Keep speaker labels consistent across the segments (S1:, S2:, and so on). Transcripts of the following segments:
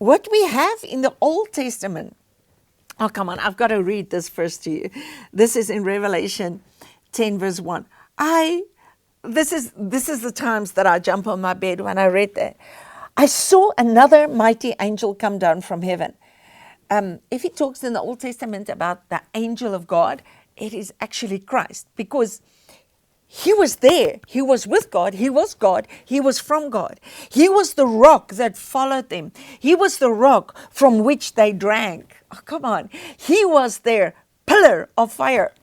S1: what we have in the Old Testament, oh, come on, I've got to read this first to you. This is in Revelation 10 verse 1. This is the times that I jump on my bed when I read that. I saw another mighty angel come down from heaven. If he talks in the Old Testament about the angel of God, it is actually Christ, because he was there. He was with God. He was God. He was from God. He was the rock that followed them. He was the rock from which they drank. Oh, come on. He was their pillar of fire.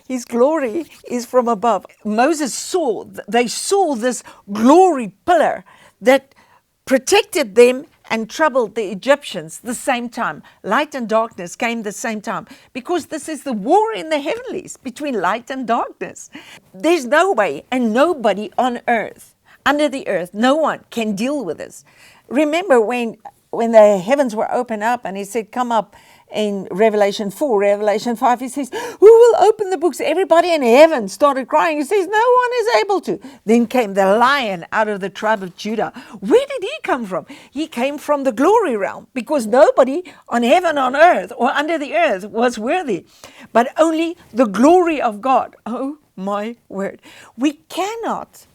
S1: His glory is from above. They saw this glory pillar that protected them and troubled the Egyptians the same time. Light and darkness came the same time, because this is the war in the heavenlies between light and darkness. There's no way, and nobody on earth, under the earth, no one can deal with this. Remember when the heavens were opened up and he said, come up, in Revelation 4, Revelation 5, he says, who will open the books? Everybody in heaven started crying. He says, no one is able to. Then came the Lion out of the tribe of Judah. Where did he come from? He came from the glory realm, because nobody on heaven, on earth, or under the earth was worthy, but only the glory of God. Oh my word. We cannot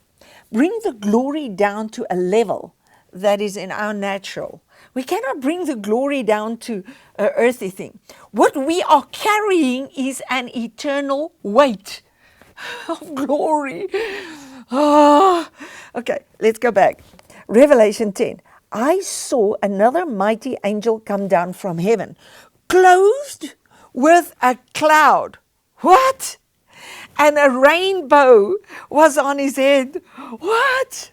S1: bring the glory down to a level that is in our natural. We cannot bring the glory down to an earthly thing. What we are carrying is an eternal weight of glory. Oh. Okay, let's go back. Revelation 10. I saw another mighty angel come down from heaven, clothed with a cloud. What? And a rainbow was on his head. What?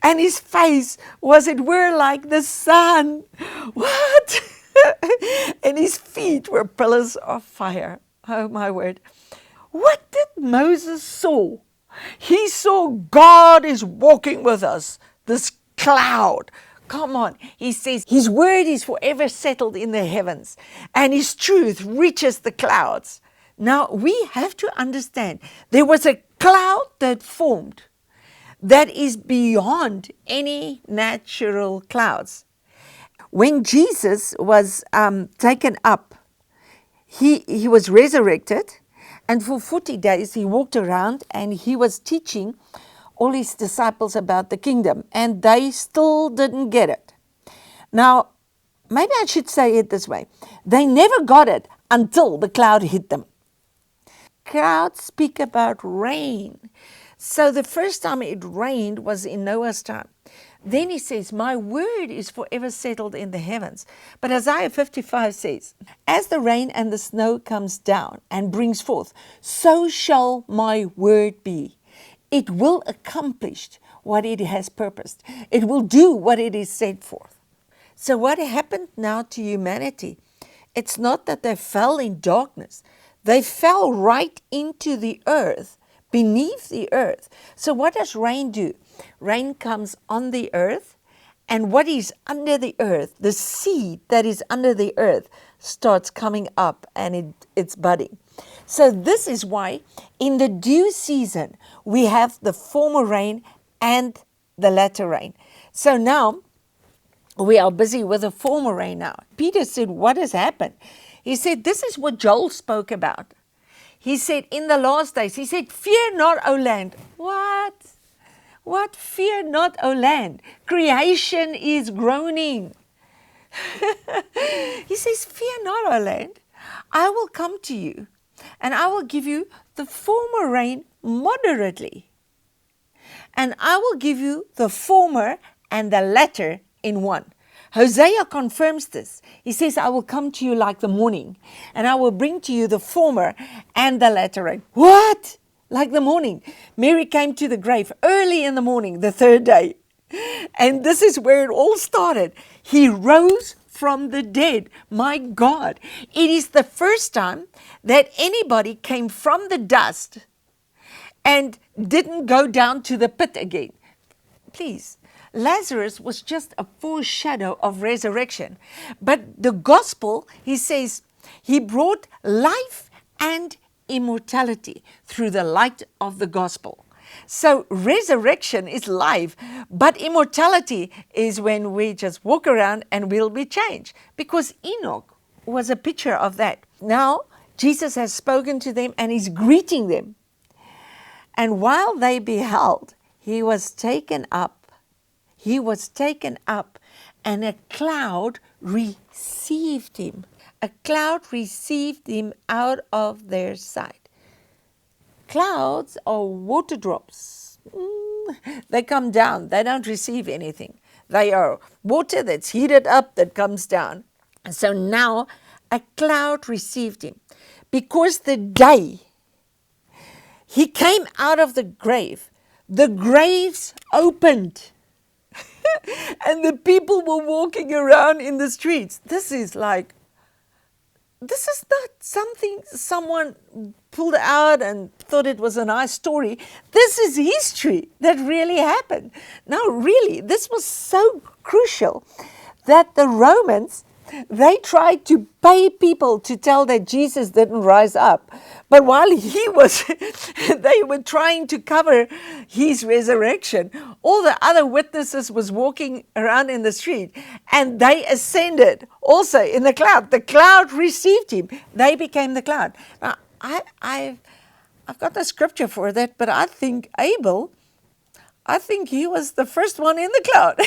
S1: And his face was, it were like the sun. What? And his feet were pillars of fire. Oh, my word. What did Moses saw? He saw God is walking with us, this cloud. Come on. He says his word is forever settled in the heavens, and his truth reaches the clouds. Now, we have to understand there was a cloud that formed that is beyond any natural clouds. When Jesus was taken up, he was resurrected, and for 40 days he walked around and he was teaching all his disciples about the kingdom, and they still didn't get it. Now, maybe I should say it this way. They never got it until the cloud hit them. Clouds speak about rain. So the first time it rained was in Noah's time. Then he says, my word is forever settled in the heavens. But Isaiah 55 says, as the rain and the snow comes down and brings forth, so shall my word be. It will accomplish what it has purposed. It will do what it is set forth. So what happened now to humanity? It's not that they fell in darkness. They fell right into the earth, beneath the earth. So what does rain do? Rain comes on the earth, and what is under the earth, the seed that is under the earth, starts coming up and it's budding. So this is why in the due season we have the former rain and the latter rain. So now we are busy with the former rain now. Peter said, what has happened? He said, this is what Joel spoke about. He said, in the last days, he said, fear not, O land. What? What? Fear not, O land. Creation is groaning. He says, fear not, O land. I will come to you, and I will give you the former rain moderately. And I will give you the former and the latter in one. Hosea confirms this. He says, I will come to you like the morning, and I will bring to you the former and the latter rain. What? Like the morning. Mary came to the grave early in the morning, the third day. And this is where it all started. He rose from the dead. My God. It is the first time that anybody came from the dust and didn't go down to the pit again. Please. Lazarus was just a foreshadow of resurrection. But the gospel, he says, he brought life and immortality through the light of the gospel. So resurrection is life, but immortality is when we just walk around and we'll be changed. Because Enoch was a picture of that. Now, Jesus has spoken to them and he's greeting them. And while they beheld, he was taken up. He was taken up, and a cloud received him. A cloud received him out of their sight. Clouds are water drops. They come down. They don't receive anything. They are water that's heated up that comes down. And so now a cloud received him, because the day he came out of the grave, the graves opened. And the people were walking around in the streets. This is not something someone pulled out and thought it was a nice story. This is history that really happened. Now, really, this was so crucial that the Romans, they tried to pay people to tell that Jesus didn't rise up. But while they were trying to cover his resurrection, all the other witnesses was walking around in the street, and they ascended also in the cloud. The cloud received him. They became the cloud. Now, I've got the scripture for that, but I think he was the first one in the cloud.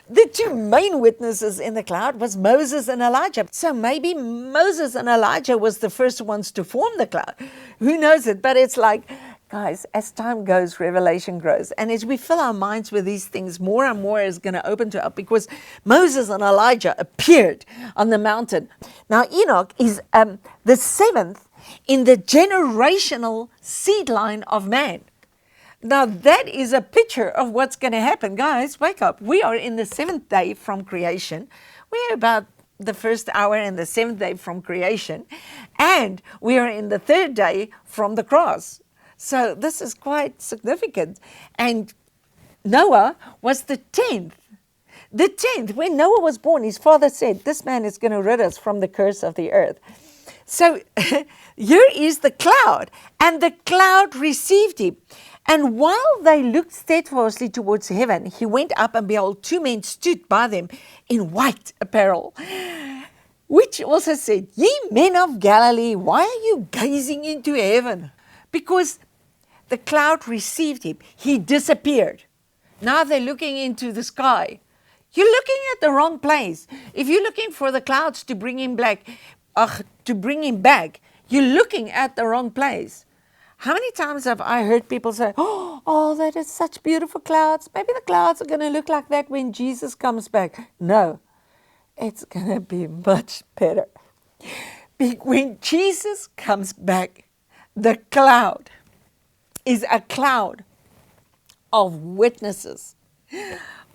S1: The two main witnesses in the cloud was Moses and Elijah. So maybe Moses and Elijah was the first ones to form the cloud. Who knows it? But it's like, guys, as time goes, revelation grows. And as we fill our minds with these things, more and more is going to open to us, because Moses and Elijah appeared on the mountain. Now, Enoch is the seventh in the generational seed line of man. Now, that is a picture of what's going to happen. Guys, wake up. We are in the seventh day from creation. We're about the first hour in the seventh day from creation. And we are in the third day from the cross. So this is quite significant. And Noah was the 10th. The 10th, when Noah was born, his father said, this man is going to rid us from the curse of the earth. So here is the cloud. And the cloud received him. And while they looked steadfastly towards heaven, he went up, and behold, two men stood by them in white apparel, which also said, Ye men of Galilee, why are you gazing into heaven? Because the cloud received him. He disappeared. Now they're looking into the sky. You're looking at the wrong place. If you're looking for the clouds to bring him back, you're looking at the wrong place. How many times have I heard people say, oh, that is such beautiful clouds. Maybe the clouds are going to look like that when Jesus comes back. No, it's going to be much better. When Jesus comes back, the cloud is a cloud of witnesses.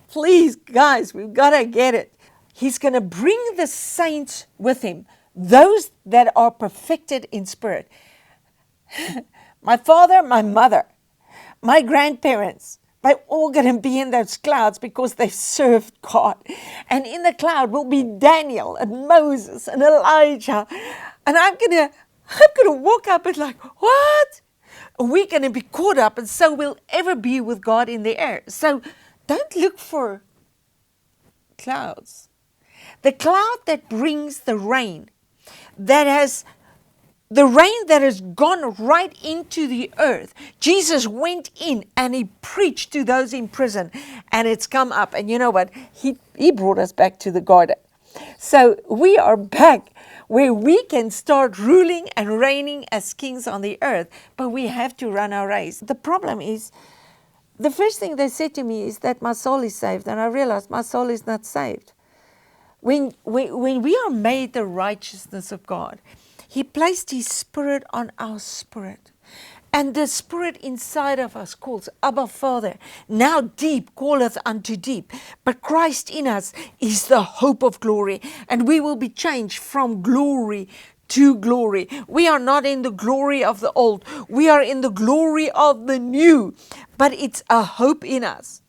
S1: Please, guys, we've got to get it. He's going to bring the saints with him, those that are perfected in spirit. My father, my mother, my grandparents, they're all going to be in those clouds because they served God. And in the cloud will be Daniel and Moses and Elijah. And I'm going to walk up and like, what? We're going to be caught up, and so we'll ever be with God in the air. So don't look for clouds. The cloud that brings the rain, the rain that has gone right into the earth. Jesus went in and he preached to those in prison, and it's come up. And you know what? He brought us back to the garden. So we are back where we can start ruling and reigning as kings on the earth, but we have to run our race. The problem is, the first thing they said to me is that my soul is saved, and I realized my soul is not saved. When we are made the righteousness of God, He placed His Spirit on our spirit. And the Spirit inside of us calls, Abba, Father. Now deep calleth unto deep. But Christ in us is the hope of glory. And we will be changed from glory to glory. We are not in the glory of the old. We are in the glory of the new. But it's a hope in us.